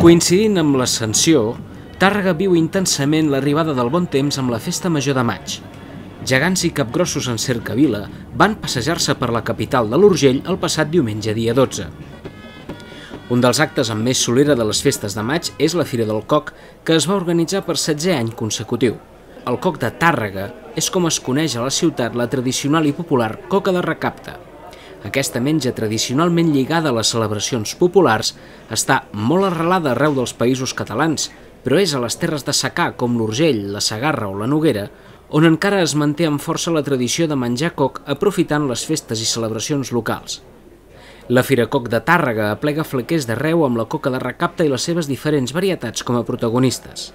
Coincidint amb l'Ascensió, Tàrrega viu intensament l'arribada del bon temps amb la Festa Major de maig. Gegants i capgrossos en cercavila van passejar-se per la capital de l'Urgell el passat diumenge dia 12. Un dels actes amb més solera de les festes de maig és la Fira del Coc, que es va organitzar per 16è any consecutiu. El coc de Tàrrega és com es coneix a la ciutat la tradicional i popular coca de recapte. Aquesta menja tradicionalment lligada a les celebracions populars està molt arrelada arreu dels països catalans, però és a les terres de secà com l'Urgell, la Segarra o la Noguera on encara es manté amb força la tradició de menjar coc aprofitant les festes i celebracions locals. La Fira Coc de Tàrrega aplega flequers d'arreu amb la coca de recapte i les seves diferents varietats com a protagonistes.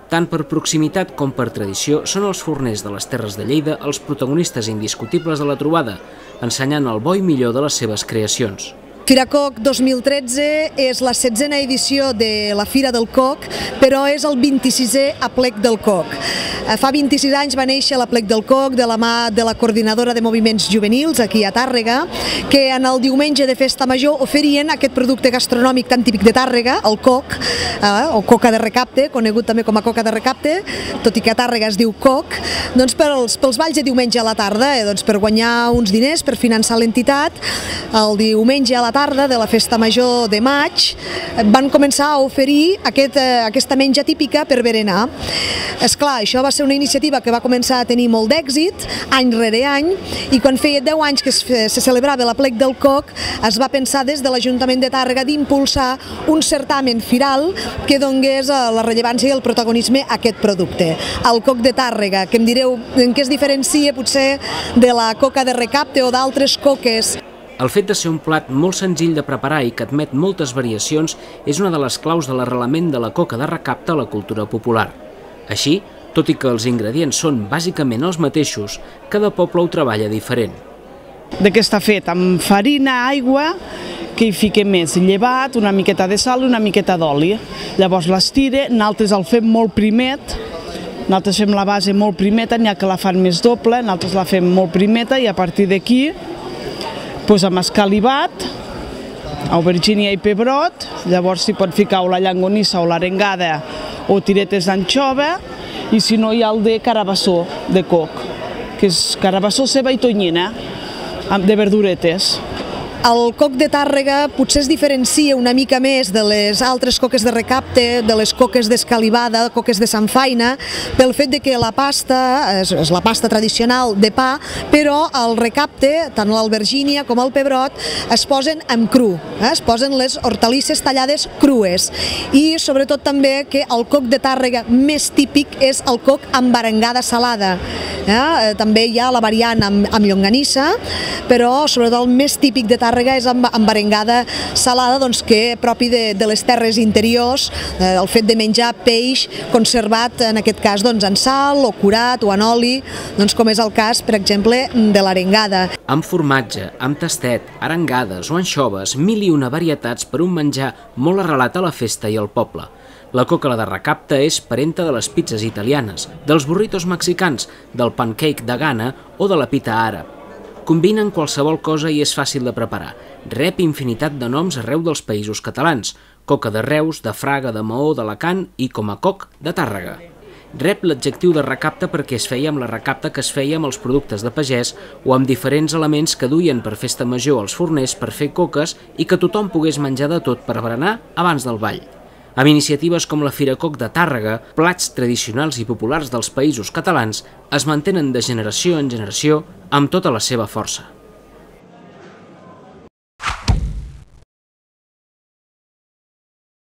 Tant per proximitat com per tradició, són els forners de les Terres de Lleida els protagonistes indiscutibles de la trobada, ensenyant el bo i millor de les seves creacions. Fira Coc 2013 és la 16a edició de la Fira del Coc, però és el 26è aplec del coc. Fa 26 anys va néixer l'aplec del coc de la mà de la coordinadora de moviments juvenils aquí a Tàrrega, que en el diumenge de Festa Major oferien aquest producte gastronòmic tan típic de Tàrrega, el coc, o coca de recapte, conegut també com a coca de recapte, tot i que a Tàrrega es diu coc, doncs pels balls de diumenge a la tarda, per guanyar uns diners, per finançar l'entitat. El diumenge a la tarda de la Festa Major de maig van començar a oferir aquesta menja típica per berenar. Esclar, això va ser una iniciativa que va començar a tenir molt d'èxit, any rere any, i quan feia 10 anys que se celebrava l'aplec del coc, es va pensar des de l'Ajuntament de Tàrrega d'impulsar un certamen firal que donés la rellevància i el protagonisme a aquest producte. El coc de Tàrrega, que em direu en què es diferencia potser de la coca de recapte o d'altres coques. El fet de ser un plat molt senzill de preparar i que admet moltes variacions és una de les claus de l'arrelament de la coca de recapte a la cultura popular. Així, tot i que els ingredients són bàsicament els mateixos, cada poble ho treballa diferent. De què està fet? Amb farina, aigua, que hi fiquem més llevat, una miqueta de sal i una miqueta d'oli. Llavors l'estira, nosaltres el fem molt primet, nosaltres fem la base molt primeta, n'hi ha que la fan més doble, nosaltres la fem molt primeta i a partir d'aquí amb escalivat, aubergínia i pebrot, llavors s'hi pot ficar o la llangonissa o l'arengada o tiretes d'anxova, i si no hi ha el de carabassó de coc, que és carabassó, ceba i tonyina, de verduretes. El coc de Tàrrega potser es diferencia una mica més de les altres coques de recapte, de les coques d'escalivada, coques de samfaina, pel fet que la pasta és la pasta tradicional de pa, però al recapte, tant l'albergínia com el pebrot, es posen en cru, es posen les hortalisses tallades crues. I sobretot també que el coc de Tàrrega més típic és el coc amb arengada salada. També hi ha la variant amb llonganissa, però sobretot el més típic de Tàrrega és amb arengada salada, que propi de les terres interiors, el fet de menjar peix conservat, en aquest cas en sal o curat o en oli, com és el cas, per exemple, de l'arengada. Amb formatge, amb tastet, arengades o anxoves, mil i una varietats per un menjar molt arrelat a la festa i al poble. La coca de recapte és parenta de les pizzas italianes, dels burritos mexicans, del pancake de Ghana o de la pita àrab. Combinen qualsevol cosa i és fàcil de preparar. Rep infinitat de noms arreu dels països catalans, coca de Reus, de Fraga, de Maó, d'Alacant i com a coc de Tàrrega. Rep l'adjectiu de recapte perquè es feia amb la recapta que es feia amb els productes de pagès o amb diferents elements que duien per festa major als forners per fer coques i que tothom pogués menjar de tot per berenar abans del ball. Amb iniciatives com la Fira Coc de Tàrrega, plats tradicionals i populars dels països catalans es mantenen de generació en generació amb tota la seva força.